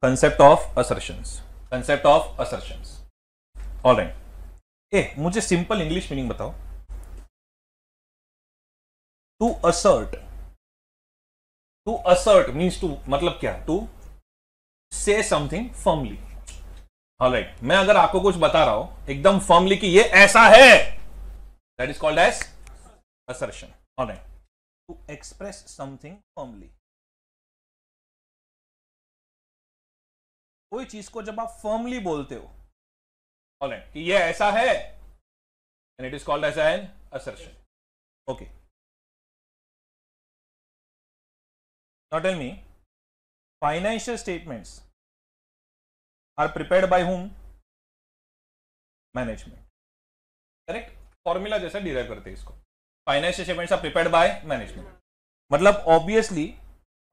Concept of assertions, concept of assertions. Alright, मुझे simple English meaning बताओ। To assert, to assert means to, मतलब क्या? To से something firmly. Alright, मैं अगर आपको कुछ बता रहा हूं एकदम फर्मली कि ये ऐसा है, that is called as assertion. Alright, to express something firmly. कोई चीज को जब आप फर्मली बोलते हो, ऑलराइट, कि ये ऐसा है, and it is called as an assertion. Okay, now tell me, financial statements are prepared by whom? Management. Correct, formula जैसा डिराइव करते हैं इसको। Financial statements are prepared by management, मतलब ऑब्वियसली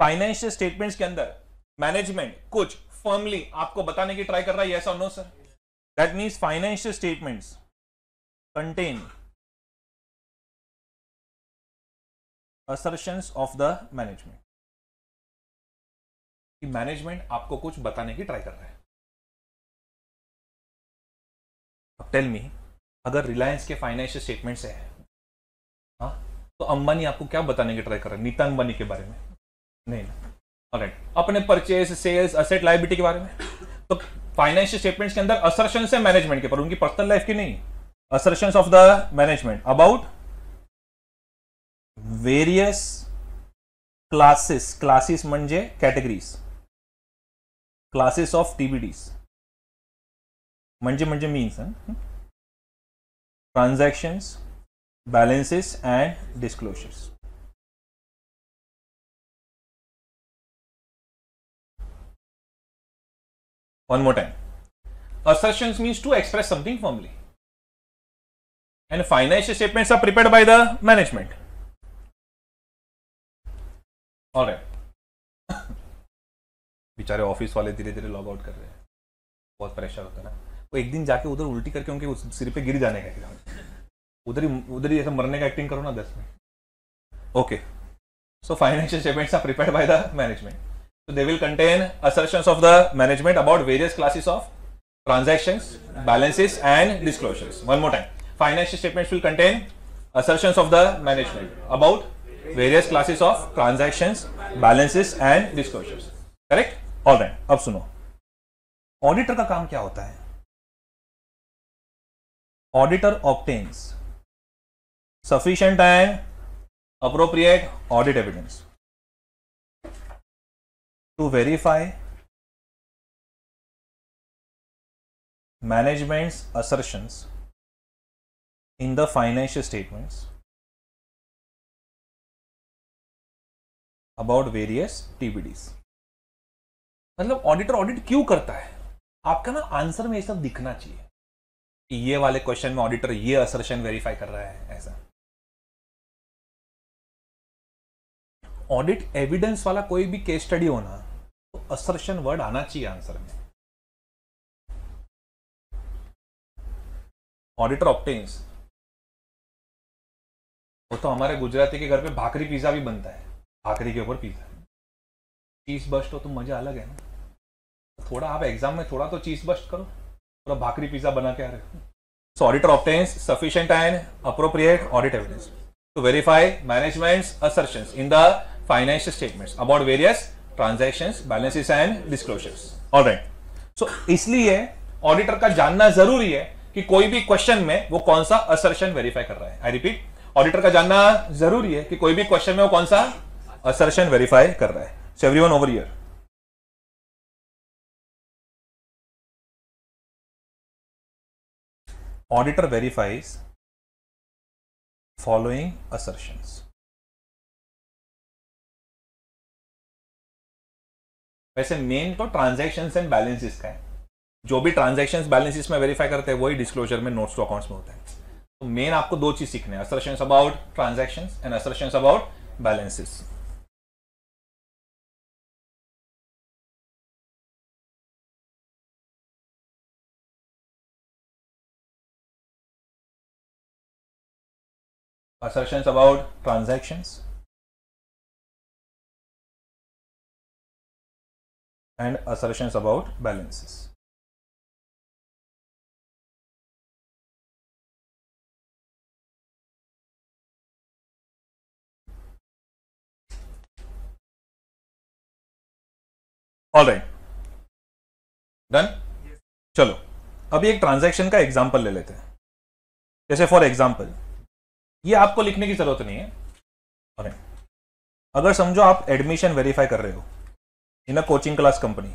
फाइनेंशियल स्टेटमेंट्स के अंदर मैनेजमेंट कुछ firmly आपको बताने की ट्राई कर रहा है, यस और no sir? That means financial statements contain assertions of the management, कि मैनेजमेंट आपको कुछ बताने की ट्राई कर रहा है। अब टेल मी, अगर रिलायंस के फाइनेंशियल स्टेटमेंट्स है, हाँ, तो अंबानी आपको क्या बताने की ट्राई कर रहा है? नीता अंबानी के बारे में नहीं ना। ऑलराइट, अपने परचेज, सेल्स, असेट, लायबिलिटी के बारे में। तो फाइनेंशियल स्टेटमेंट्स के अंदर असर्शंस है मैनेजमेंट के, पर उनकी पर्सनल लाइफ की नहीं। Assertions of the management about various classes, classes म्हणजे कैटेगरीज, क्लासेस ऑफ टीबीडीज म्हणजे means transactions, balances and disclosures. One more time. Assertions means to express something firmly, and financial statements are prepared by the management. All right. बेचारे office वाले धीरे धीरे log out कर रहे हैं, बहुत प्रेशर होता है ना। वो एक दिन जाके उधर उल्टी करके उनके सिर पे गिर जाने का, उधर ही ऐसा मरने का एक्टिंग करो ना 10 minute. Okay, so financial statements are prepared by the management, so they will contain assertions of the management about various classes of transactions, balances and disclosures. One more time, financial statements will contain assertions of the management about various classes of transactions, balances and disclosures. Correct? All right, अब सुनो, auditor का काम क्या होता है? Auditor obtains sufficient and appropriate audit evidence to verify management's assertions in the financial statements about various TBDs. मतलब auditor audit क्यों करता है? आपका ना आंसर में ये सब दिखना चाहिए कि ये वाले क्वेश्चन में ऑडिटर ये असर्शन वेरीफाई कर रहा है, ऐसा। ऑडिट एविडेंस वाला कोई भी केस स्टडी होना तो असर्शन वर्ड आना चाहिए आंसर में। ऑडिटर ऑब्टेन्स, वो तो हमारे गुजराती के घर पे भाकरी पिज्जा भी बनता है, भाकरी के ऊपर पिज्जा, चीज बस्ट हो तो मजा अलग है ना। थोड़ा आप एग्जाम में थोड़ा तो चीज बस्ट करो, पूरा भाकरी पिज्जा बना के आ रहे हो। So auditor obtains sufficient and appropriate audit evidence to verify management's assertions in the financial statements about various transactions, balances and disclosures. All right. So इसलिए ऑडिटर का जानना जरूरी है कि कोई भी क्वेश्चन में वो कौन सा असर्शन वेरीफाई कर रहा है। आई रिपीट, ऑडिटर का जानना जरूरी है कि कोई भी क्वेश्चन में वो कौन सा असर्शन वेरीफाई कर रहा है। So everyone over here. Auditor verifies following assertions. वैसे मेन तो ट्रांजैक्शंस एंड बैलेंसेस का है, जो भी ट्रांजैक्शंस बैलेंसेस में वेरीफाई करते हैं वही डिस्क्लोजर में नोट्स टू अकाउंट्स में होता है। तो मेन आपको दो चीज सीखने हैं, assertions about transactions and assertions about balances. assertions about transactions, and assertions about balances. All right, done. चलो अभी एक ट्रांजैक्शन का एग्जांपल ले लेते हैं। जैसे फॉर एग्जांपल, ये आपको लिखने की जरूरत नहीं है। और अगर समझो आप एडमिशन वेरीफाई कर रहे हो इन अ कोचिंग क्लास कंपनी,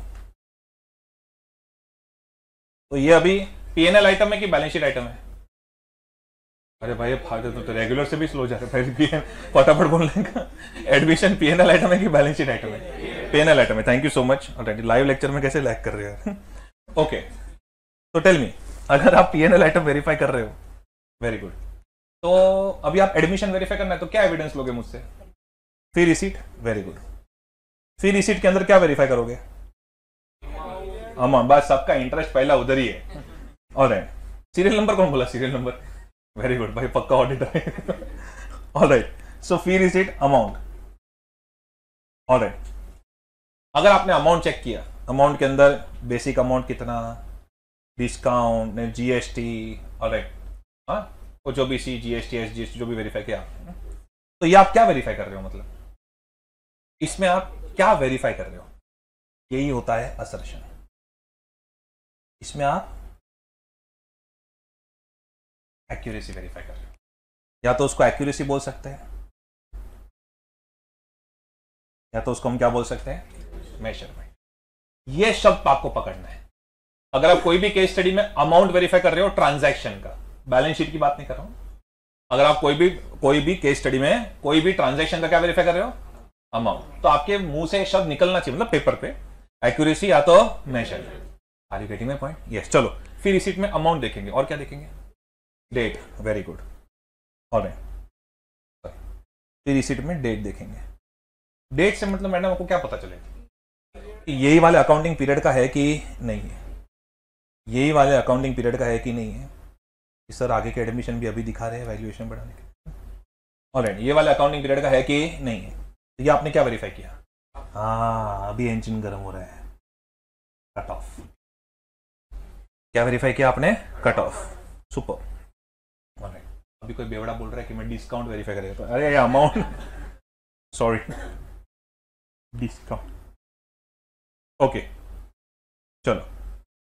तो ये अभी पीएनएल आइटम है कि बैलेंस शीट आइटम है? अरे भाई तो रेगुलर से भी स्लो जा रहे हैं, फटाफट बोलने का। एडमिशन पीएनएल आइटम है कि बैलेंस शीट आइटम है? पीएनएल आइटम है। Thank you so much. Live lecture में कैसे लैग कर रहे हो? ओके, तो टेल मी, अगर आप पीएनएल आइटम वेरीफाई कर रहे हो, वेरी गुड, तो अभी आप एडमिशन वेरीफाई करना है तो क्या एविडेंस लोगे मुझसे? फी रिसीट, वेरी गुड। फी रिसीट के अंदर क्या वेरीफाई करोगे? अमाउंट। बस सबका इंटरेस्ट पहला उधर ही है। और सीरियल नंबर कौन बोला? सीरियल नंबर, वेरी गुड भाई, पक्का ऑडिटर है। ऑलराइट, सो फी रिसीट, अमाउंट। ऑलराइट, अगर आपने अमाउंट चेक किया, अमाउंट के अंदर बेसिक अमाउंट कितना, डिस्काउंट, जीएसटी, ऑलराइट, हाँ, वो जो भी सी जीएसटी एसजीएसटी जो भी वेरीफाई किया आपने, तो ये आप क्या वेरीफाई कर रहे हो? मतलब इसमें आप क्या वेरीफाई कर रहे हो? यही होता है असर्शन। इसमें आप एक्यूरेसी वेरीफाई कर रहे हो, या तो उसको एक्यूरेसी बोल सकते हैं, या तो उसको हम क्या बोल सकते हैं? मेजरमेंट। ये शब्द आपको पकड़ना है। अगर आप कोई भी केस स्टडी में अमाउंट वेरीफाई कर रहे हो ट्रांजैक्शन का, बैलेंस शीट की बात नहीं कर रहा हूं, अगर आप कोई भी केस स्टडी में कोई भी ट्रांजैक्शन का क्या वेरीफाई कर रहे हो? अमाउंट, तो आपके मुंह से शब्द निकलना चाहिए, मतलब पेपर पे, एक्यूरेसी या तो measurement. Are you getting my point? Yes. चलो फिर रिसीट में अमाउंट देखेंगे, और क्या देखेंगे? Date, very good. और फिर रिसीट में डेट देखेंगे। डेट से मतलब मैडम आपको क्या पता चलेगा कि यही वाले अकाउंटिंग पीरियड का है कि नहीं है? यही वाले अकाउंटिंग पीरियड का है कि नहीं है? सर आगे के एडमिशन भी अभी दिखा रहे हैं वैल्यूएशन बढ़ाने के। ऑलराइट, ये वाले अकाउंटिंग पीरियड का है कि नहीं है? तो ये आपने क्या वेरीफाई किया? हाँ, अभी इंजन गर्म हो रहा है, कट ऑफ। क्या वेरीफाई किया आपने? Cut off. सुपर। ऑलराइट, अभी कोई बेवड़ा बोल रहा है कि मैं डिस्काउंट वेरीफाई करेगा, तो अरे अमाउंट, सॉरी, डिस्काउंट। ओके, चलो,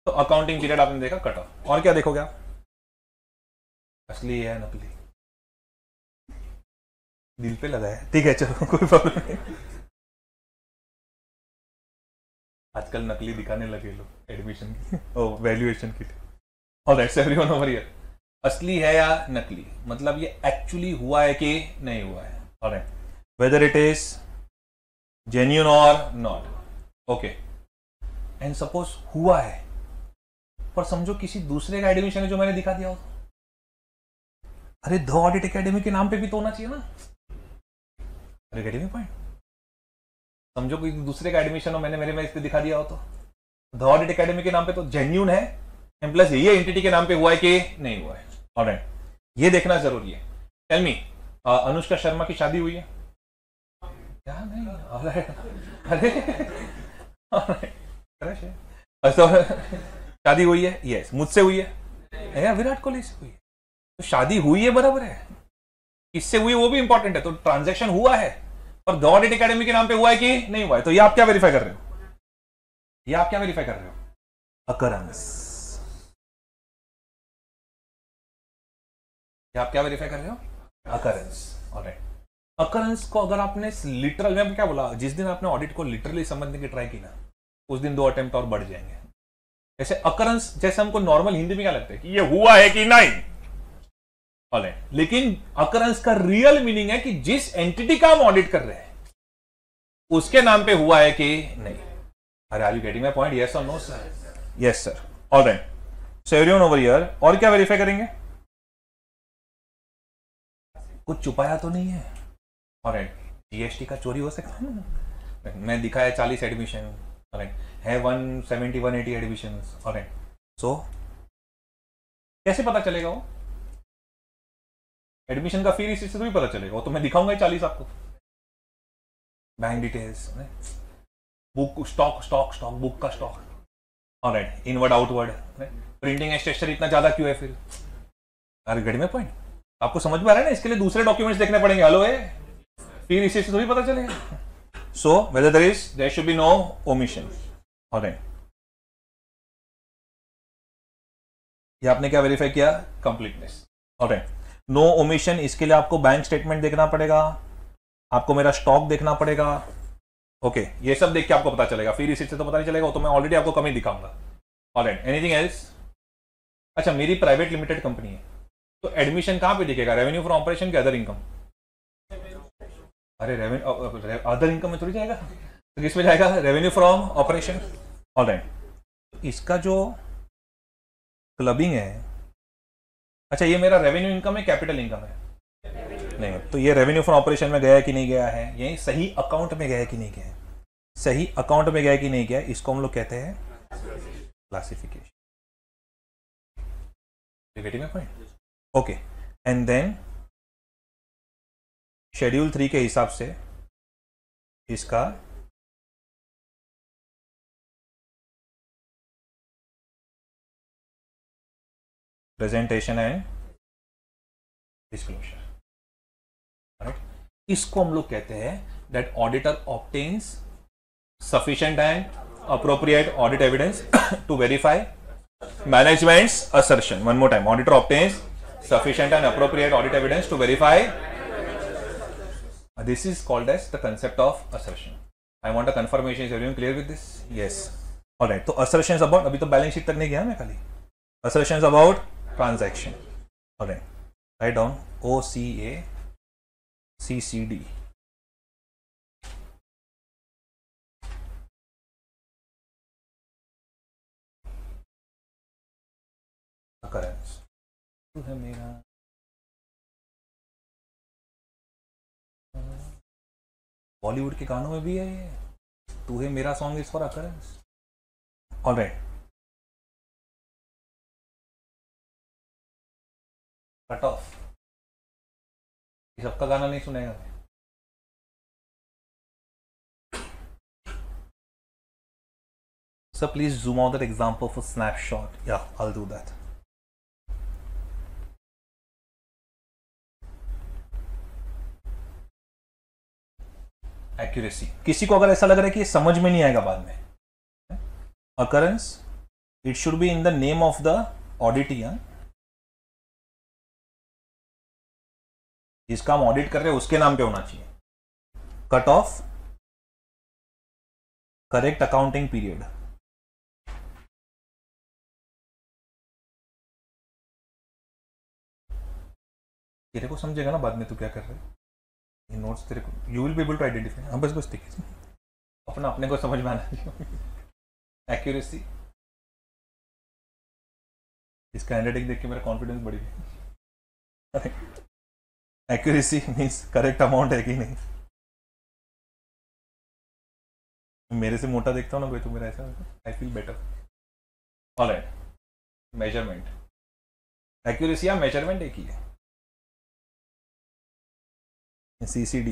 तो अकाउंटिंग पीरियड आपने देखा, कट ऑफ। और क्या देखोगे आप? असली है नकली? दिल पे लगा है, ठीक है, चलो कोई प्रॉब्लम नहीं। आजकल नकली दिखाने लगे लोग एडमिशन की, ओ वैल्यूएशन की। ऑलराइट एवरीवन ओवर हियर, असली है या नकली, मतलब ये एक्चुअली हुआ है कि नहीं हुआ है? Alright, whether it is genuine और नॉट। ओके, एंड सपोज हुआ है, पर समझो किसी दूसरे का एडमिशन है जो मैंने दिखा दिया हो, अरे द ऑडिट एकेडमी के नाम पे भी तो होना चाहिए ना? अरे गेटिंग माय पॉइंट? समझो कोई दूसरे का एडमिशन हो, मैंने मेरे में इस पे दिखा दिया हो, तो द ऑडिट एकेडमी के नाम पे तो जेन्यून है, एंड प्लस ये एंटिटी के नाम पे हुआ है कि नहीं हुआ है। ऑलराइट, ये देखना जरूरी है। टेल मी, अनुष्का शर्मा की शादी हुई है क्या? नहीं। ऑलराइट, अरे शादी हुई है? यस, मुझसे हुई है या विराट कोहली से हुई है? तो शादी हुई है, बराबर है, किससे हुई वो भी इंपॉर्टेंट है। तो ट्रांजैक्शन हुआ है, और द ऑडिट एकेडमी के नाम पे हुआ है कि नहीं हुआ है? तो ये आप क्या वेरीफाई कर रहे हो? ये आप क्या वेरीफाई कर रहे हो? अकरेंस। ये आप क्या वेरीफाई कर रहे हो? अकरेंस। ऑलराइट, अकरेंस को अगर आपने लिटरल में क्या बोला, जिस दिन आपने ऑडिट को लिटरली समझने की ट्राई की ना, उस दिन 2 अटेम्प्ट और बढ़ जाएंगे। जैसे अकरेंस, जैसे हमको नॉर्मल हिंदी में क्या लगता है कि ये हुआ है कि नहीं, ऑलराइट, लेकिन अकरेंस का रियल मीनिंग है कि जिस एंटिटी का हम ऑडिट कर रहे हैं उसके नाम पे हुआ है कि नहीं। अरे are you getting my point? Yes और no sir? Yes sir. Alright, so everyone over here, और क्या वेरीफाई करेंगे? कुछ छुपाया तो नहीं है? ऑलराइट, जीएसटी का चोरी हो सकता है ना? मैं दिखाया 40 एडमिशन, ऑलराइट, है 170 180 एडमिशन, ऑलराइट, सो कैसे पता चलेगा? वो एडमिशन का फी रिसीट से तो भी पता चलेगा, वो तो मैं दिखाऊंगा ही 40 आपको। Bank details, book stock stock stock book का stock, alright, inward outward, printing and stationery इतना ज्यादा क्यों है फिर? अरे गड़ी में पॉइंट आपको समझ में आ रहा है ना? इसके लिए दूसरे डॉक्यूमेंट्स देखने पड़ेंगे। हेलो है, फिर इसी से थोड़ी पता चलेगा। So whether there should be no omission, alright. ये आपने क्या वेरीफाई किया? Completeness, alright. नो ओमिशन, इसके लिए आपको बैंक स्टेटमेंट देखना पड़ेगा, आपको मेरा स्टॉक देखना पड़ेगा, ओके ये सब देख के आपको पता चलेगा। फिर इसी से तो पता नहीं चलेगा, तो मैं ऑलरेडी आपको कमी दिखाऊंगा, ऑलराइट। Anything else? अच्छा, मेरी प्राइवेट लिमिटेड कंपनी है, तो एडमिशन कहां पे दिखेगा? रेवेन्यू फ्रॉम ऑपरेशन के अदर इनकम? अरे रेवेन्यू अदर इनकम में थोड़ी जाएगा, तो किस में जाएगा? Revenue from operation, alright. इसका जो क्लबिंग है, अच्छा ये मेरा रेवेन्यू इनकम है, कैपिटल इनकम है? नहीं, तो ये रेवेन्यू फ्रॉम ऑपरेशन में गया कि नहीं गया है? ये सही अकाउंट में गया कि नहीं गया है? सही अकाउंट में गया कि नहीं गया, इसको हम लोग कहते हैं classification. Okay, and then schedule 3 के हिसाब से इसका प्रेजेंटेशन एंड डिस्क्लोजर, राइट। इसको हम लोग कहते हैं that auditor obtains sufficient and appropriate audit evidence to verify management's assertion. One more time, auditor obtains sufficient and appropriate audit evidence to verify. This is called as the concept of assertion. I want a confirmation. Is everyone clear with this? Yes. All right. तो assertions about, अभी तो balance sheet तक नहीं गया मैं खाली, assertions about transaction. All right. Write down OCA CCD. occurrence. तू है मेरा बॉलीवुड के गानों में भी है ये, तू है मेरा song is for occurrence. Alright, cut off, ये सबका गाना नहीं सुनेगा। So please zoom out that example for snapshot. Yeah, I'll do that. Accuracy, किसी को अगर ऐसा लग रहा है कि ये समझ में नहीं आएगा बाद में, occurrence it should be in the name of the auditee. जिसका हम ऑडिट कर रहे हैं उसके नाम पे होना चाहिए। Cut off, correct accounting period, तेरे को समझेगा ना बाद में तू क्या कर रहे है, ये नोट्स तेरे को, you will be able to identify. हाँ बस बस ठीक है, अपना अपने को समझ में आना चाहिए। एक्यूरेसी, इसका हैंडराइटिंग देख के मेरा कॉन्फिडेंस बढ़ गया। एक्यूरेसी मीन्स करेक्ट अमाउंट है कि नहीं। मेरे से मोटा देखता हूँ ना कोई तो मेरा ऐसा, I feel better. Alright, measurement, accuracy या मेजरमेंट एक ही है। CCD,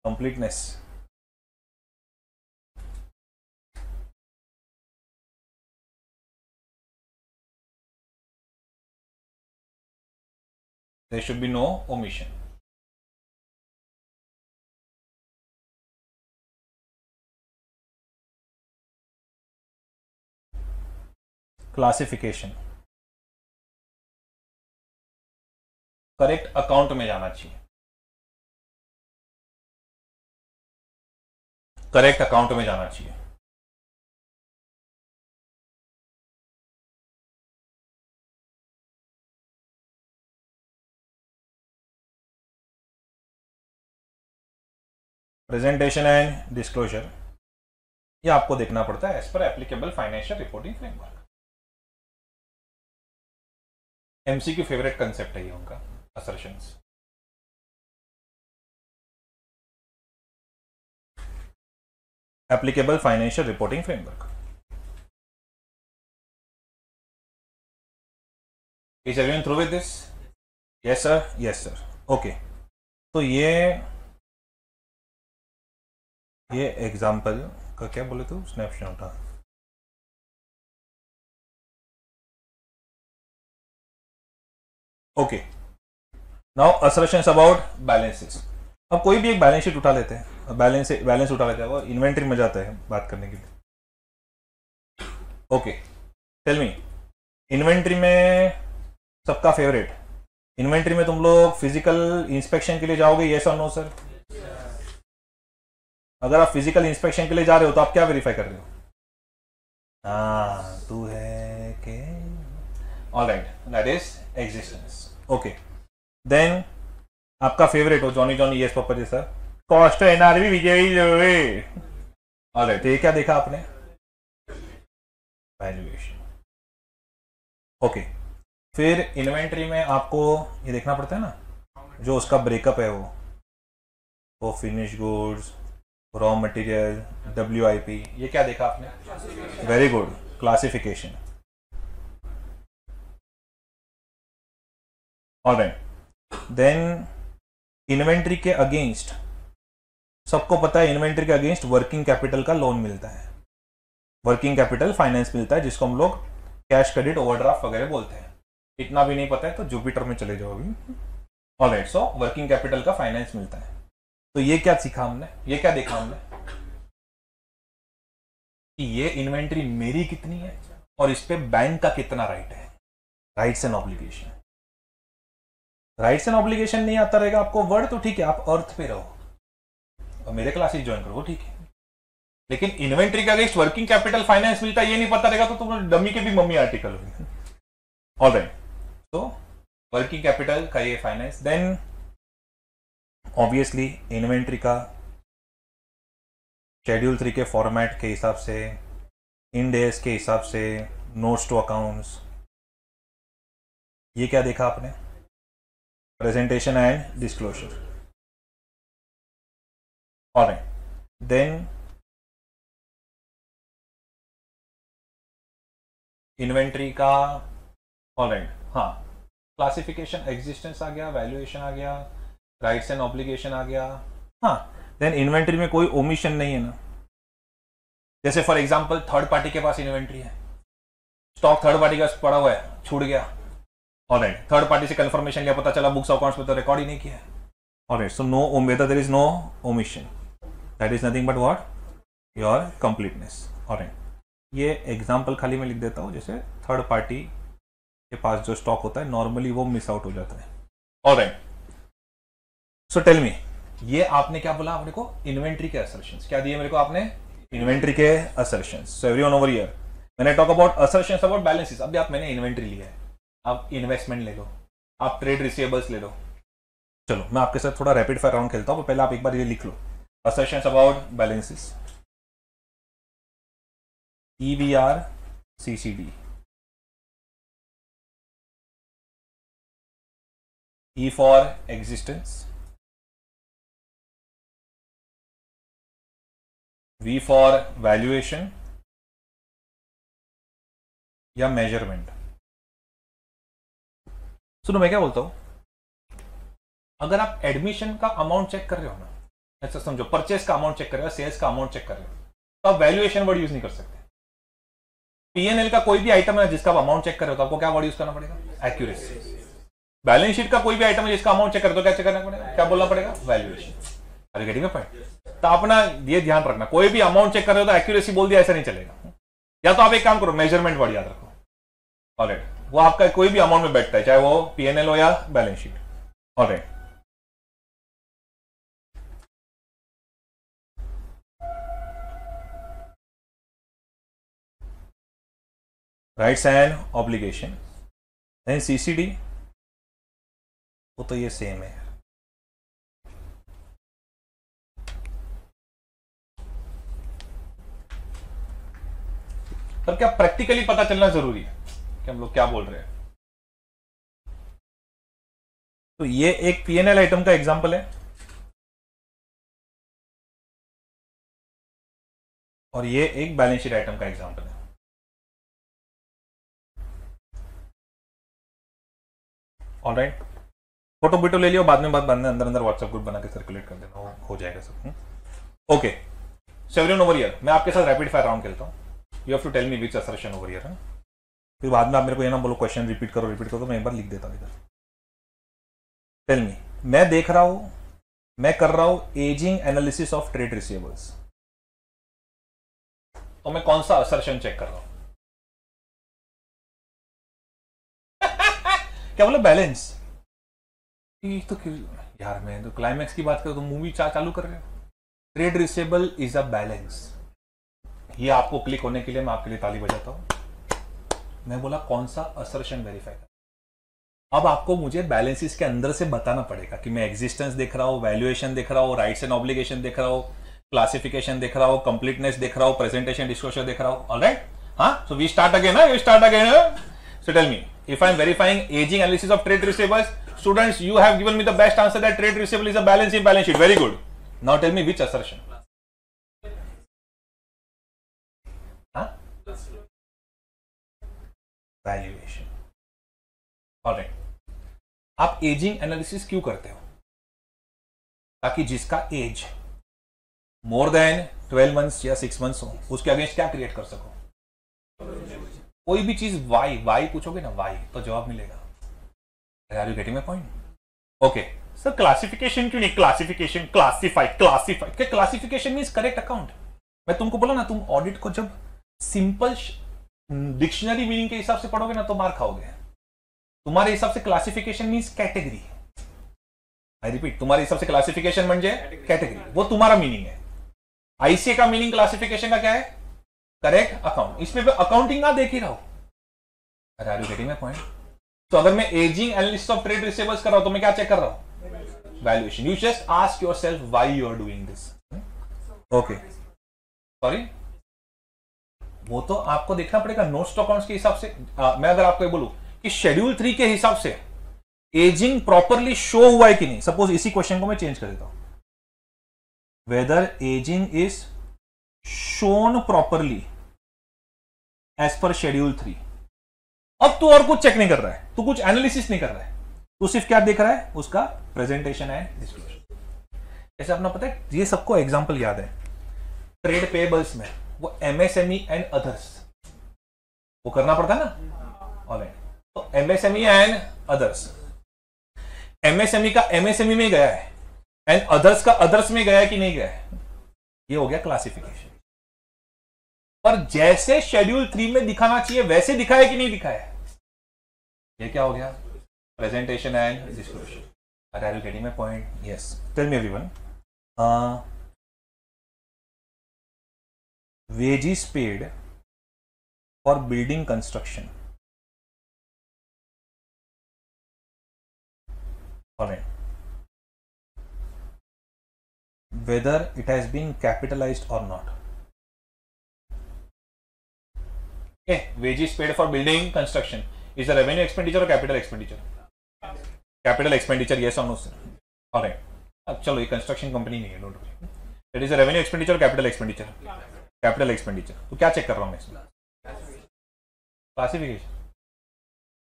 completeness, there should be no omission. Classification, correct account में जाना चाहिए, करेक्ट अकाउंट में जाना चाहिए। प्रेजेंटेशन एंड डिस्क्लोजर, ये आपको देखना पड़ता है as per applicable financial reporting framework. MCQ favourite concept है ये उनका, assertions. Applicable financial reporting framework. Is everyone through with this? Yes sir, yes sir. Okay. तो ये एग्जाम्पल का क्या बोले तो स्नैपशॉट था। Okay, now assertions about balances. अब कोई भी एक बैलेंस शीट उठा लेते हैं, बैलेंस उठा लेते हैं, वो इन्वेंट्री में जाता है बात करने के लिए। ओके, टेल मी, इन्वेंट्री में सबका फेवरेट, इन्वेंट्री में तुम लोग फिजिकल इंस्पेक्शन के लिए जाओगे, यस और नो सर? अगर आप फिजिकल इंस्पेक्शन के लिए जा रहे हो तो आप क्या वेरीफाई कर रहे हो? हाँ, तू है के, alright, that is existence. Okay, then आपका फेवरेट हो जॉनी जॉनी यस पापा जी सर, कॉस्ट एनआरवी विजयी। ऑलराइट, ये क्या देखा आपने? वैल्यूएशन। ओके, फिर इन्वेंट्री में आपको ये देखना पड़ता है ना, जो उसका ब्रेकअप है वो finish goods, raw material, WIP, ये क्या देखा आपने? Very good, classification. Alright, then inventory के अगेंस्ट, सबको पता है इन्वेंट्री के अगेंस्ट वर्किंग कैपिटल का लोन मिलता है, वर्किंग कैपिटल फाइनेंस मिलता है, जिसको हम लोग कैश क्रेडिट ओवरड्राफ्ट वगैरह बोलते हैं। इतना भी नहीं पता है तो जुपिटर में चले जाओ अभी। ऑलराइट, सो वर्किंग कैपिटल का फाइनेंस मिलता है। तो ये क्या सीखा हमने, ये क्या देखा हमने कि ये इन्वेंट्री मेरी कितनी है और इस पे बैंक का कितना राइट है, rights and obligation. Rights and obligation नहीं आता रहेगा आपको वर्ड तो ठीक है, आप अर्थ पे रहो और मेरे क्लासेस ज्वाइन करो, ठीक है। लेकिन इन्वेंट्री का अगेंस्ट वर्किंग कैपिटल फाइनेंस मिलता है ये नहीं पता रहेगा तो तुम डमी के भी मम्मी आर्टिकल होगी। ऑलराइट, तो वर्किंग कैपिटल का ये फाइनेंस, देन ऑब्वियसली इन्वेंट्री का शेड्यूल 3 के फॉर्मेट के हिसाब से, इंड एस के हिसाब से, नोट्स टू अकाउंट्स, ये क्या देखा आपने? Presentation and disclosure. Alright, then inventory का, ऑलराइट, हाँ, क्लासिफिकेशन, एग्जिस्टेंस आ गया, वैल्यूएशन आ गया, राइट्स एंड ऑब्लिगेशन आ गया। हाँ, देन इन्वेंट्री में कोई ओमिशन नहीं है ना, जैसे फॉर एग्जांपल थर्ड पार्टी के पास इन्वेंट्री है, स्टॉक थर्ड पार्टी का पड़ा हुआ है, छूट गया, ऑलराइट, थर्ड पार्टी से कंफर्मेशन लिया, पता चला बुक्स अकाउंट्स पे तो रिकॉर्ड ही नहीं किया है, alright, so no, whether there is no omission, that is nothing but what, your completeness. Alright, ये एग्जाम्पल खाली मैं लिख देता हूँ, जैसे थर्ड पार्टी के पास जो स्टॉक होता है नॉर्मली वो मिस आउट हो जाता है। ऑलराइट, सो टेल मी, ये आपने क्या बोला अपने को? इन्वेंट्री के असर्शंस क्या दिए मेरे को आपने? इन्वेंट्री के assertions. So everyone over here, मैंने talk about assertions about balances. अभी आप, मैंने इन्वेंट्री लिया है, आप इन्वेस्टमेंट ले लो, आप ट्रेड रिसीवेबल्स ले लो। चलो मैं आपके साथ थोड़ा रैपिड फायर राउंड खेलता हूँ, पहले आप एक बार ये लिख लो, assertions about balances, EVR CCD, E for existence, V for valuation या मेजरमेंट। सुनो मैं क्या बोलता हूं, अगर आप एडमिशन का अमाउंट चेक कर रहे हो ना, ऐसा समझो, परचेस का अमाउंट चेक कर रहे हो, सेल्स का अमाउंट चेक कर रहे हो, तो आप वैल्यूएशन वर्ड यूज नहीं कर सकते। P&L का कोई भी आइटम है जिसका आप अमाउंट चेक कर रहे हो तो आपको क्या वर्ड यूज करना पड़ेगा? एक्यूरेसी। बैलेंस शीट का कोई भी आइटम है जिसका अमाउंट चेक कर रहे हो, क्या चेक करना पड़ेगा? क्या बोलना पड़ेगा? Valuation. Are you getting the point? तो अपना ये ध्यान रखना, कोई भी अमाउंट चेक कर रहे हो तो एक्यूरेसी बोल दिया ऐसा नहीं चलेगा। या तो आप एक काम करो, मेजरमेंट वर्ड याद रखो, ऑलराइट, वो आपका कोई भी अमाउंट में बैठता है, चाहे वो P&L हो या balance sheet. Alright, rights and obligation, then CCD, वो तो ये सेम है। पर क्या प्रैक्टिकली पता चलना जरूरी है कि हम लोग क्या बोल रहे हैं। तो ये एक P&L आइटम का एग्जांपल है और ये एक बैलेंस शीट आइटम का एग्जांपल है। ऑलराइट, फोटो बिटो ले लियो, बाद में अंदर अंदर व्हाट्सएप ग्रुप बना के सर्कुलेट कर देना, हो जाएगा सब। Okay, so everyone over here, मैं आपके साथ रैपिड फायर राउंड खेलता हूँ। You have to tell me which assertion over here है, फिर बाद में आप मेरे को ये ना बोलो क्वेश्चन रिपीट करो, तो मैं एक बार लिख देता हूँ इधर। टेल मी, मैं देख रहा हूं, मैं कर रहा हूं ageing analysis of trade receivables, तो मैं कौन सा असर्शन चेक कर रहा हूं? क्या बोला? बैलेंस। तो यार मैं तो क्लाइमैक्स की बात करूं तो मूवी चालू कर रहे हो। Trade receivable is a balance. ये आपको क्लिक होने के लिए मैं आपके लिए ताली बजाता हूं। मैं बोला कौन सा असर्शन वेरीफाई कर। अब आपको मुझे बैलेंसेस के अंदर से बताना पड़ेगा कि मैं एग्जिस्टेंस देख रहा हूं, वैल्यूएशन देख रहा हूं, राइट्स एंड ऑब्लिगेशन देख रहा हूं, क्लासिफिकेशन देख रहा हूं, कंप्लीटनेस देख रहा हूं, प्रेजेंटेशन डिस्क्लोजर देख रहा हूं। ऑलराइट, हाँ, so we start again, you start again. So tell me, if I am verifying ageing analysis of trade receivables, students you have given me the best answer that trade receivable is a balance in balance sheet. Very good. Now tell me which assertion. Valuation. Alright, आप ageing analysis क्यों करते हो? ताकि जिसका as more than 12 months या 6 months हो, उसके against क्या क्रिएट कर सको? कोई भी चीज वाई पूछोगे ना, वाई, तो जवाब मिलेगा। Are you getting my point? Okay sir, classification क्यों नहीं? क्लासिफिकेशन, क्लासिफाई क्या? Classification means correct account. मैं तुमको बोला ना, तुम ऑडिट को जब सिंपल डिक्शनरी मीनिंग के हिसाब से पढ़ोगे ना तो मार खाओगे। तुम्हारे हिसाब से classification means category. I repeat, तुम्हारे हिसाब से क्लासिफिकेशन म्हणजे कैटेगरी, वो तुम्हारा मीनिंग है। आईसीए का मीनिंग क्लासिफिकेशन का क्या है? Correct account. इसमें अकाउंटिंग ना देख ही रहो। Are you getting my point? तो अगर मैं ageing analysis of trade receivables कर रहा हूं तो मैं क्या चेक कर रहा हूं? Valuation. You just ask yourself why you are doing this. Okay, sorry, वो तो आपको देखना पड़ेगा नोट्स टू अकाउंट्स के हिसाब से। मैं अगर आपको बोलूं कि शेड्यूल 3 के हिसाब से एजिंग प्रॉपरली शो हुआ है कि नहीं, सपोज इसी क्वेश्चन को मैं चेंज कर देता हूं, whether ageing is shown properly as per schedule 3। अब तू और कुछ चेक नहीं कर रहा है, तू कुछ एनालिसिस नहीं कर रहा है, तू सिर्फ क्या देख रहा है? उसका प्रेजेंटेशन है, डिस्क्लोजर। ऐसे अपना पता है, ये सबको एग्जांपल याद है। ट्रेड पेबल्स में वो एमएसएमई एंड अदर्स वो करना पड़ता है ना। ऑलराइट, तो एमएसएमई एंड अदर्स, एमएसएमई का एमएसएमई में गया है एंड अदर्स का अदर्स में गया है कि नहीं गया है, ये हो गया क्लासिफिकेशन। पर जैसे शेड्यूल 3 में दिखाना चाहिए वैसे दिखाया कि नहीं दिखाया, ये क्या हो गया? Presentation and disclosure. Are you getting my point? Yes, tell me everyone, wages paid for building construction. Alright. Whether it has been capitalized or not. Okay, wages paid for building construction is a revenue expenditure or capital expenditure? Capital expenditure, yes or no sir? Alright. अब चलो, ये construction company नहीं है, don't worry. It is a revenue expenditure, capital expenditure? Capital expenditure. तो क्या check कर रहा हूं मैं इसमें? Classification,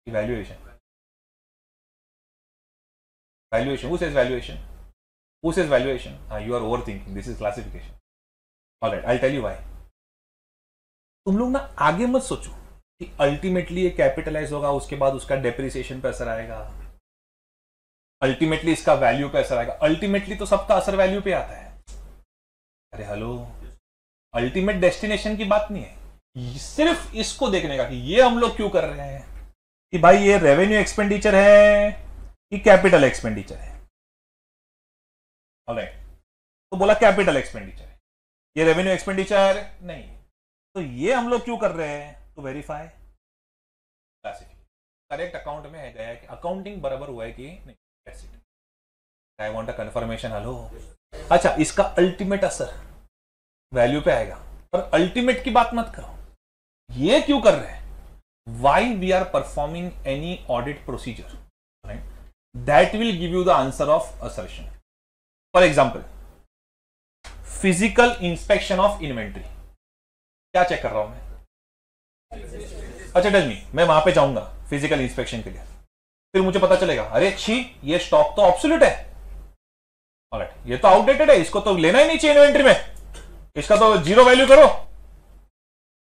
valuation. Valuation, who says valuation? Who says valuation? हाँ, you are over thinking, this is classification. Alright, I tell you why. तुम लोग ना आगे मत सोचो कि अल्टीमेटली ये कैपिटलाइज होगा, उसके बाद उसका डेप्रिसिएशन पे असर आएगा, अल्टीमेटली इसका वैल्यू पे असर आएगा। अल्टीमेटली तो सबका असर वैल्यू पे आता है। अरे हेलो, अल्टीमेट डेस्टिनेशन की बात नहीं है, सिर्फ इसको देखने का कि ये हम लोग क्यों कर रहे हैं, कि भाई ये रेवेन्यू एक्सपेंडिचर है कि कैपिटल एक्सपेंडिचर है। ऑलराइट, तो बोला कैपिटल एक्सपेंडिचर है, ये रेवेन्यू एक्सपेंडिचर नहीं, तो ये हम लोग क्यों कर रहे हैं? तो वेरीफाई करेक्ट अकाउंट में है गया कि अकाउंटिंग बराबर हुआ है कि नहीं। I want a confirmation. Hello, अच्छा, इसका अल्टीमेट असर वैल्यू पे आएगा, पर अल्टीमेट की बात मत करो। ये क्यों कर रहे हैं? Why we are performing any audit procedure, right, that will give you the answer of assertion. For example, physical inspection of inventory, क्या चेक कर रहा हूं मैं? अच्छा टेल मी, मैं वहां पे जाऊंगा फिजिकल इंस्पेक्शन के लिए, फिर मुझे पता चलेगा अरे छी ये स्टॉक तो ऑब्सोल्यूट है, ऑलराइट, ये तो आउटडेटेड है, इसको तो लेना ही नहीं चाहिए इन्वेंट्री में, इसका तो जीरो वैल्यू करो।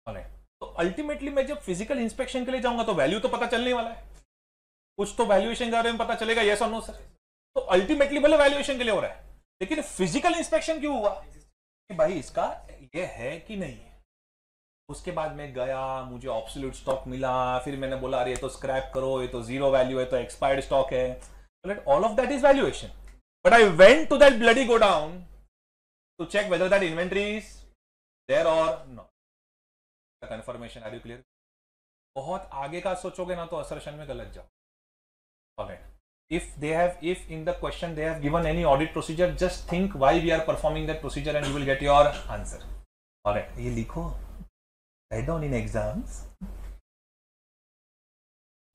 ऑलराइट, तो अल्टीमेटली मैं जब फिजिकल इंस्पेक्शन के लिए जाऊंगा तो वैल्यू तो पता चलने वाला है, कुछ तो वैल्यूएशन के बारे में पता चलेगा, यस और नो सर। तो अल्टीमेटली भले वैल्यूएशन के लिए हो रहा है, लेकिन फिजिकल इंस्पेक्शन क्यों हुआ कि भाई इसका ये है कि नहीं है। उसके बाद मैं गया, मुझे ऑब्सोल्यूट स्टॉक मिला, फिर मैंने बोला अरे ये तो स्क्रैप करो, ये तो जीरो वैल्यू है, तो एक्सपायर्ड स्टॉक है, all of that is valuation. But I went to that bloody go down to check whether that inventory is there or not. Confirmation, are you clear? बहुत आगे का सोचोगे ना तो असर्शन में गलत जाओ। Alright, if in the question they have given any audit procedure, just think why we are performing that procedure and you will get your answer. Alright, ये लिखो, write down in exams,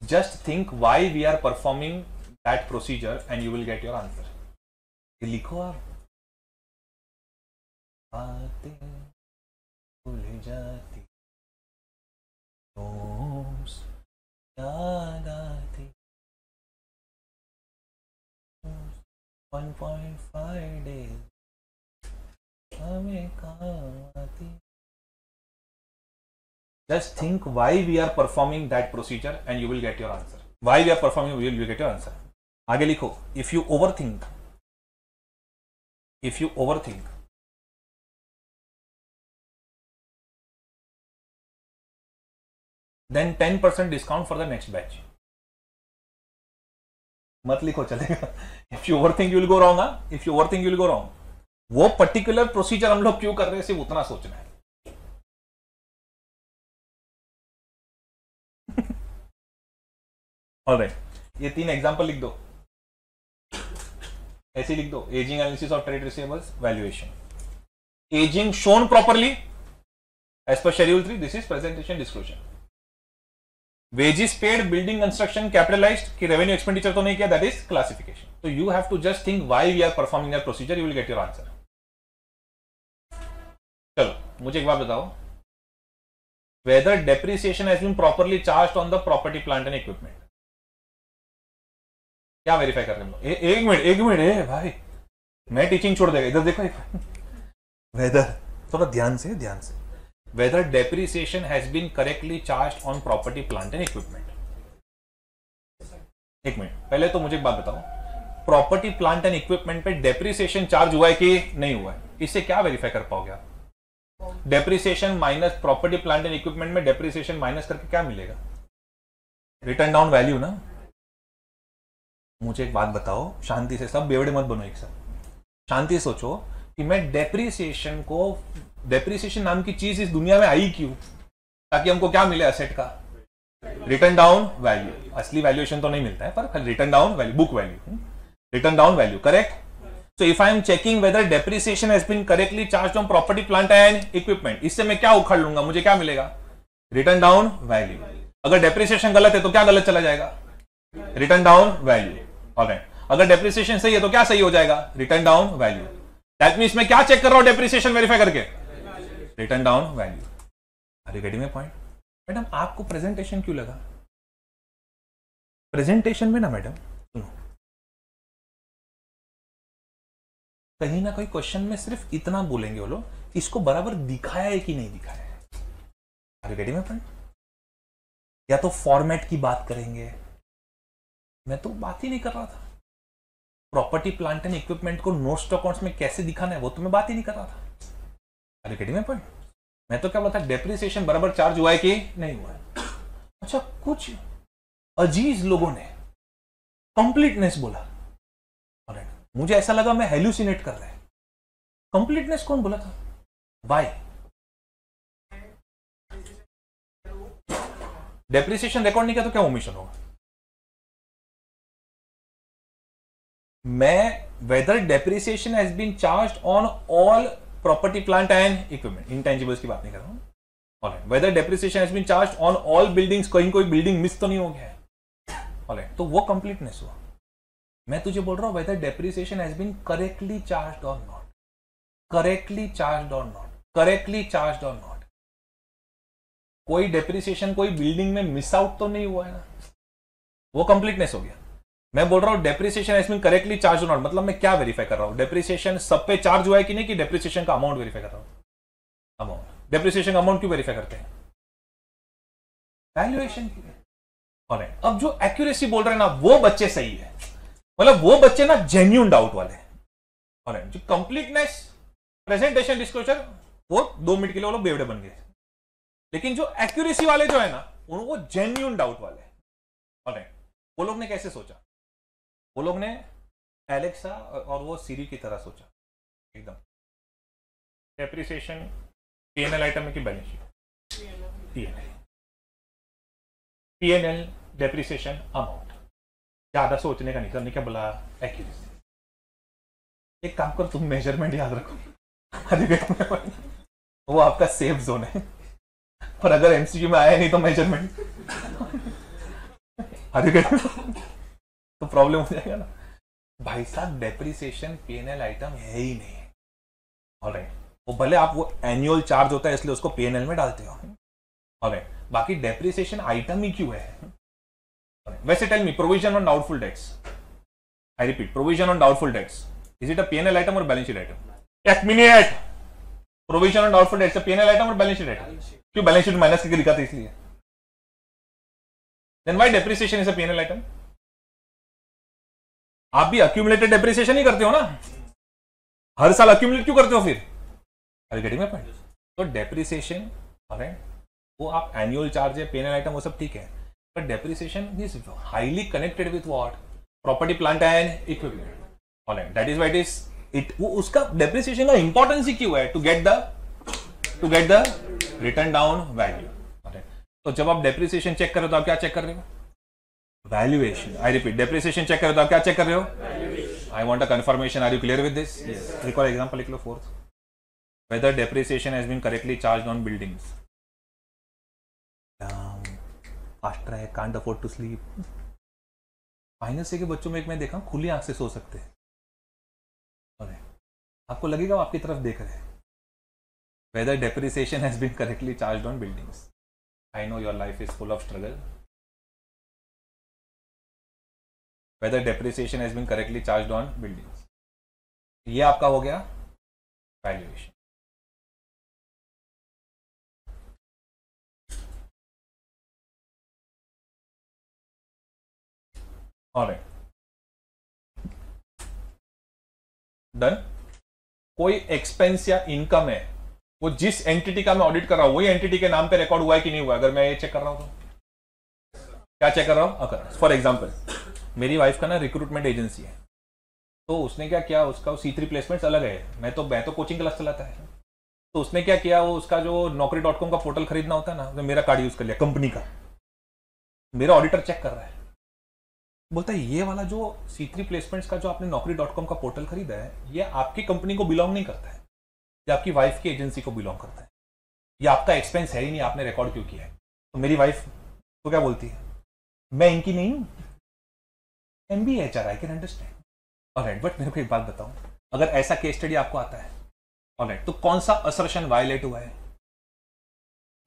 just think why we are performing that procedure and you will get your answer. ये लिखो आप, बातें भूल जाती, याद आती, 1.5 days हमें काम आती। Just think why we are performing that procedure and you will get your answer. Why we are performing, you will get your answer. आगे लिखो, if you overthink, then 10% discount for the next batch. मत लिखो चलेगा। If you overthink you will go wrong, if you overthink you will go wrong. वो particular procedure हम लोग क्यों कर रहे हैं, सिर्फ उतना सोचना है। ऑलराइट, ये 3 एग्जांपल लिख दो, ऐसे लिख दो, ageing analysis of trade receivables valuation. Ageing shown properly as per schedule 3, this is presentation disclosure. Wages paid, building construction capitalized, कि रेवेन्यू एक्सपेंडिचर तो नहीं किया, दैट इज क्लासिफिकेशन। तो you have to just think why we are performing that procedure, you will get your answer. चलो मुझे एक बात बताओ, whether depreciation has been properly charged on the property plant and equipment. क्या verify कर रहे हैं हम लोग? एक मिनट भाई, मैं टीचिंग छोड़ देगा, इधर देखो वेदर, थोड़ा ध्यान से whether depreciation has been correctly charged on property, plant and equipment. एक मिनट, पहले तो मुझे एक बात बताओ, प्रॉपर्टी प्लांट एंड इक्विपमेंट पे डेप्रिसिएशन चार्ज हुआ है कि नहीं हुआ है? इससे क्या वेरीफाई कर पाओगे आप? Depreciation minus property plant and equipment में डेप्रिसिएशन माइनस करके क्या मिलेगा? रिटर्न डाउन वैल्यू ना। मुझे एक बात बताओ, शांति से, सब बेवड़े मत बनो, एक साथ शांति से सोचो कि मैं डेप्रिसिएशन नाम की चीज इस दुनिया में आई क्यों? ताकि हमको क्या मिले एसेट का? Written down value. असली वैल्यूएशन तो नहीं मिलता है, पर written down value, book value, written down value, correct? So if I am checking whether depreciation has been correctly charged on property plant and equipment, इससे मैं क्या उखाड़ लूंगा? मुझे क्या मिलेगा? Written down value. अगर डेप्रिसिएशन गलत है तो क्या गलत चला जाएगा? Written down value. ऑलराइट, अगर डेप्रिसिएशन सही है तो क्या सही हो जाएगा? Written down value. That means मैं क्या चेक कर रहा हूं डेप्रिसिएशन वेरीफाई करके? Written down value. Are you getting my point? Madam आपको प्रेजेंटेशन क्यों लगा? प्रेजेंटेशन में ना मैडम सुनो, कहीं ना कहीं क्वेश्चन में सिर्फ इतना बोलेंगे वो लोग, इसको बराबर दिखाया है कि नहीं दिखाया है। Are you getting my point? या तो फॉर्मेट की बात करेंगे, मैं तो बात ही नहीं कर रहा था। प्रॉपर्टी प्लांट एंड इक्विपमेंट को नोट्स टू अकाउंट्स में कैसे दिखाना है वो तो मैं बात ही नहीं कर रहा था। Are you getting my point? मैं तो क्या बोला था, डेप्रिसिएशन बराबर चार्ज हुआ है कि नहीं हुआ है। अच्छा, कुछ अजीज लोगों ने कंप्लीटनेस बोला, मुझे ऐसा लगा मैं हेलुसिनेट कर रहा है। कंप्लीटनेस कौन बोला था? वाई? डेप्रिसिएशन रिकॉर्ड नहीं किया तो क्या ओमिशन होगा? मैं whether depreciation has been charged on all property plant and equipment, intangibles की बात नहीं कर रहा हूं। Alright, whether depreciation has been charged on all buildings, कहीं कोई बिल्डिंग मिस तो नहीं हो गया है। ऑलराइट, तो वो कंप्लीटनेस हुआ। मैं तुझे बोल रहा हूं whether depreciation has been correctly charged or not, correctly charged or not, correctly charged or not. कोई डेप्रिसिएशन कोई बिल्डिंग में मिस आउट तो नहीं हुआ है ना? वो कंप्लीटनेस हो गया। मैं बोल रहा हूँ depreciation has been correctly charge not, मतलब मैं क्या वेरीफाई कर रहा हूँ, डेप्रिसिएशन सब पे चार्ज हुआ है कि नहीं, कि डेप्रिसिएशन का अमाउंट वेरीफाई कर रहा हूँ। अमाउंट, डेप्रिसिएशन का अमाउंट क्यों वेरीफाई करते हैं, वैल्यूएशन की। और अब जो एक्यूरेसी बोल रहे हैं ना वो बच्चे सही है, मतलब वो बच्चे ना जेन्यून डाउट वाले। और जो कंप्लीटनेस, प्रेजेंटेशन, डिस्क्लोजर, वो 2 मिनट के लिए वो लोग बेवड़े बन गए। लेकिन जो एक्यूरेसी वाले जो है ना वो जेन्यून डाउट वाले। और वो लोग ने कैसे सोचा, वो लोग ने एलेक्सा और वो सीरी की तरह सोचा एकदम। डेप्रिसिएशन पीएनएल आइटम है कि balance sheet, PNL depreciation amount, ज्यादा सोचने का नहीं, करने क्या बोला, एक्यूरेसी। एक काम करो तुम मेजरमेंट याद रखो, वो आपका सेफ जोन है, और अगर एमसीक्यू में आया नहीं तो मेजरमेंट तो प्रॉब्लम हो जाएगा ना भाई साहब। डेप्रिसिएशन पीएनएल आइटम है ही नहीं। ऑलराइट, वो भले आप वो एनुअल चार्ज होता है इसलिए उसको पीएनएल में डालते हो। ऑलराइट, बाकी डेप्रिसिएशन आइटम ही क्यों है। वैसे tell me, provision on doubtful debts, I repeat, provision on doubtful debts, is it a PNL item or balance sheet item? एक minute, provision on doubtful debts PNL item or balance sheet item? क्यों balance sheet minus करके दिखाते इसलिए। Then why depreciation is a PNL item? आप भी accumulated depreciation ही करते हो ना, हर साल अक्यूमुलेट क्यों करते हो फिर? Are you getting my point? तो डेप्रिसिएशन, वो आप एनुअल चार्ज है, पीएनएल आइटम, वो सब ठीक है, but depreciation is highly connected with what? Property, plant and equipment. Alright, that is why it is वो उसका depreciation का importance ही क्यों है? To get the written down value. Alright, तो जब आप depreciation चेक कर रहे हो तो आप क्या चेक कर रहे हो? Valuation. I repeat, depreciation check कर रहे हो तो आप क्या चेक कर रहे हो? I want a confirmation. Are you clear with this? Yes. एक और example लिख लो, fourth. Whether depreciation has been correctly charged on buildings. Fast है, can't afford to sleep. Minus के बच्चों में एक मैं देखा खुली आंख से सो सकते हैं, और आपको लगेगा वो आपकी तरफ देख रहे हैं। Whether depreciation has been correctly charged on buildings. I know your life is full of struggle. Whether depreciation has been correctly charged on buildings, ये आपका हो गया वैल्यूएशन। Alright, done. कोई एक्सपेंस या इनकम है, वो जिस एंटिटी का मैं ऑडिट कर रहा हूं वही एंटिटी के नाम पे रिकॉर्ड हुआ है कि नहीं हुआ? अगर मैं ये चेक कर रहा हूं तो क्या चेक कर रहा हूं? अगर फॉर एग्जांपल मेरी वाइफ का ना रिक्रूटमेंट एजेंसी है, तो उसने क्या किया, उसका C3 प्लेसमेंट्स अलग है, मैं तो कोचिंग क्लास चलाता है, तो उसने क्या किया, वो उसका जो naukri.com का पोर्टल खरीदना होता है ना, तो मेरा कार्ड यूज कर लिया कंपनी का। मेरा ऑडिटर चेक कर रहा है, बोलता है ये वाला जो C3 प्लेसमेंट्स का जो आपने naukri.com का पोर्टल खरीदा है, ये आपकी कंपनी को बिलोंग नहीं करता है, ये आपकी वाइफ की एजेंसी को बिलोंग करता है, ये आपका एक्सपेंस है ही नहीं, आपने रिकॉर्ड क्यों किया है? तो मेरी वाइफ तो क्या बोलती है, मैं इनकी नहीं हूं, MBA HR, I can understand. Alright, but मेरे को एक बात बताओ, अगर ऐसा केस स्टडी आपको आता है, ऑलराइट, तो कौन सा असर्शन वायलेट हुआ है?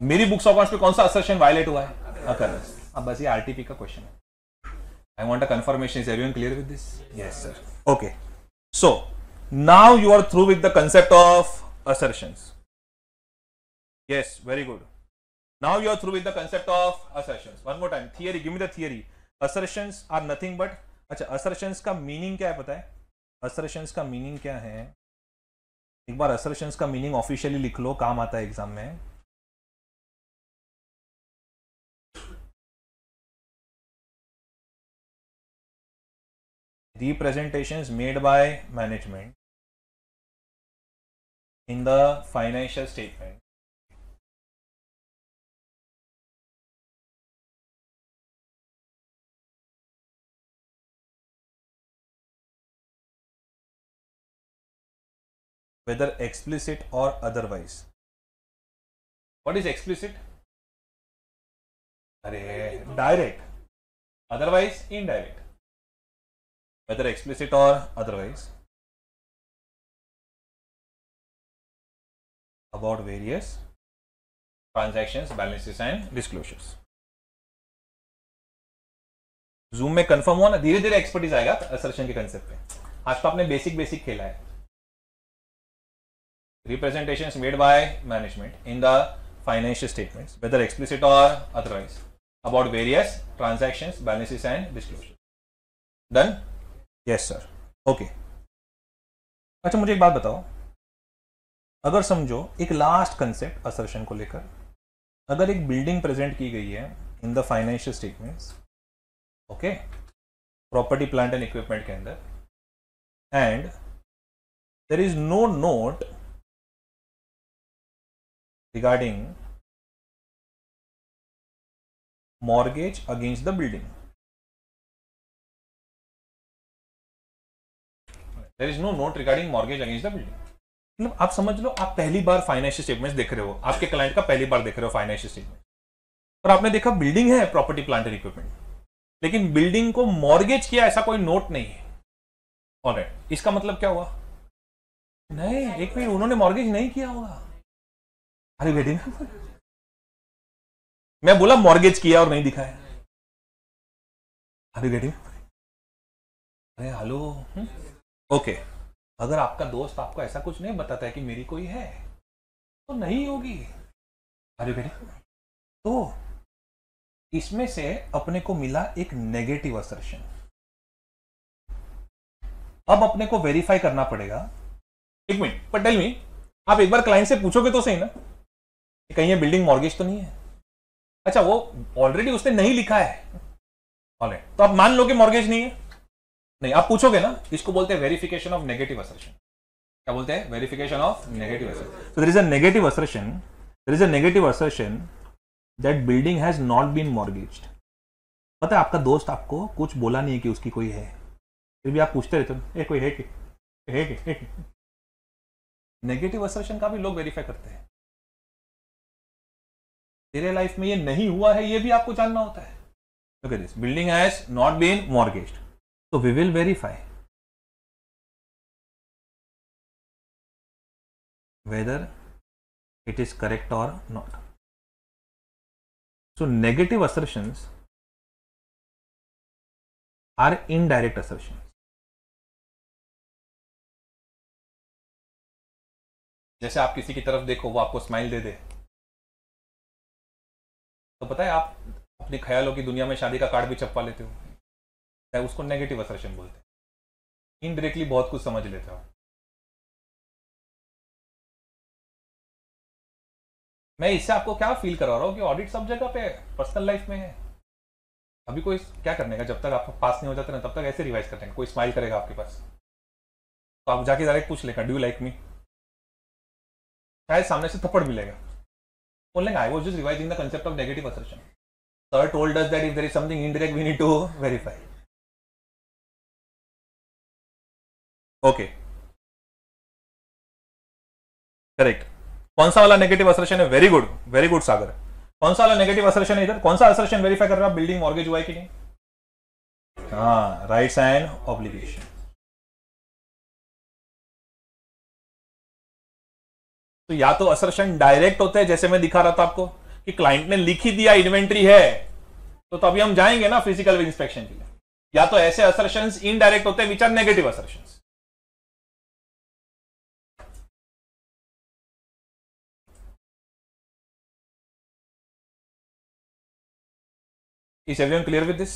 मेरी बुक्स ऑफ अकाउंट्स पे कौन सा असर्शन वायलेट हुआ है? अकरेंस। अब बस ये RTP का क्वेश्चन है। I want a confirmation. Is everyone clear with this? Yes, sir. Okay. So, now you are through with the concept of assertions. Yes, very good. Now you are through with the concept of assertions. One more time. Theory. Give me the theory. Assertions are nothing but. अच्छा, assertions का meaning क्या है पता है? Assertions का meaning क्या है? एक बार assertions का meaning officially लिख लो, काम आता है एग्जाम में। Representations made by management in the financial statement whether explicit or otherwise. What is explicit? Direct. Otherwise indirect. Whether explicit or otherwise, about various transactions, balances and disclosures. Zoom में confirm हुआ ना, धीरे धीरे expertise आएगा assertion के concept पे। आज तो आपने बेसिक खेला है। Representations made by management in the financial statements whether explicit or otherwise about various transactions, balances and disclosure. Done? Yes sir. Okay. अच्छा मुझे एक बात बताओ, अगर समझो एक लास्ट कंसेप्ट असर्शन को लेकर, अगर एक बिल्डिंग प्रेजेंट की गई है in the financial statements, okay, property plant and equipment के अंदर, and there is no note regarding mortgage against the building, there is no note regarding mortgage against the building. मतलब आप समझ लो, आप पहली बार फाइनेंशियल स्टेटमेंट्स देख रहे हो, आपके क्लाइंट का पहली बार देख रहे हो फाइनेंशियल स्टेटमेंट, और आपने देखा बिल्डिंग है, प्रॉपर्टी प्लांट एंड इक्विपमेंट, लेकिन बिल्डिंग को मॉर्गेज किया ऐसा कोई नोट नहीं है। ऑलराइट, इसका मतलब क्या हुआ? नहीं, एक मिनट, उन्होंने मॉर्गेज नहीं किया होगा। अरे बेटी, मैं बोला मॉर्गेज किया और नहीं दिखाया। अरे बेटी, अरे हेलो, ओके। अगर आपका दोस्त आपको ऐसा कुछ नहीं बताता है कि मेरी कोई है, तो नहीं होगी। अरे बेटी, तो इसमें से अपने को मिला एक नेगेटिव असर्शन। अब अपने को वेरीफाई करना पड़ेगा। एक मिनट, पर टेल मी, आप एक बार क्लाइंट से पूछोगे तो सही ना कि कहीं ये बिल्डिंग मॉर्गेज तो नहीं है? अच्छा, वो ऑलरेडी उसने नहीं लिखा है, ऑलराइट, तो आप मान लो कि मॉर्गेज नहीं है। नहीं, आप पूछोगे ना, इसको बोलते हैं वेरिफिकेशन ऑफ नेगेटिव असर्शन। क्या बोलते हैं? Verification of negative assertion. So there is a negative assertion, there is a negative assertion that building has not been mortgaged. पता है आपका दोस्त आपको कुछ बोला नहीं है कि उसकी कोई है, फिर भी आप पूछते रहते हो, कोई है कि? नेगेटिव असर्शन का भी लोग वेरीफाई करते हैं। तेरे लाइफ में ये नहीं हुआ है, ये भी आपको जानना होता है। Look at this, building has not been mortgaged, so we will verify whether it is correct or not. So negative assertions are indirect assertions. जैसे आप किसी की तरफ देखो, वो आपको स्माइल दे दे, तो पता है आप अपने ख्यालों की दुनिया में शादी का कार्ड भी छपवा लेते हो, उसको नेगेटिव असर्शन बोलते हैं। इनडायरेक्टली बहुत कुछ समझ लेते हो। मैं इससे आपको क्या फील करवा रहा हूं कि ऑडिट सब जगह पे पर्सनल लाइफ में है। अभी कोई क्या करने का, जब तक आपको पास नहीं हो जाता ना, तब तक ऐसे रिवाइज करते हैं। कोई स्माइल करेगा आपके पास तो आप जाके डायरेक्ट पूछ लेगा, डू यू लाइक मी? शायद सामने से थप्पड़ मिलेगा, बोल लेंगे I was just revising the concept of negative assertion. Sir told us that if there is something indirect we need to verify. Okay, correct. कौन सा वाला नेगेटिव असर्शन है? Very good Sagar. कौन सा वाला नेगेटिव असर्शन है इधर? कौन सा असर्शन वेरीफाई कर रहा है? बिल्डिंग मॉर्गेज हुआ है कि नहीं? हाँ, राइट्स एंड ऑब्लिगेशन। तो या तो असर्शन डायरेक्ट होते हैं, जैसे मैं दिखा रहा था आपको कि क्लाइंट ने लिख ही दिया इन्वेंट्री है, तो तभी हम जाएंगे ना फिजिकल इंस्पेक्शन के लिए। या तो ऐसे असर्शंस इनडायरेक्ट होते हैं which are negative assertions. Is everyone clear with this?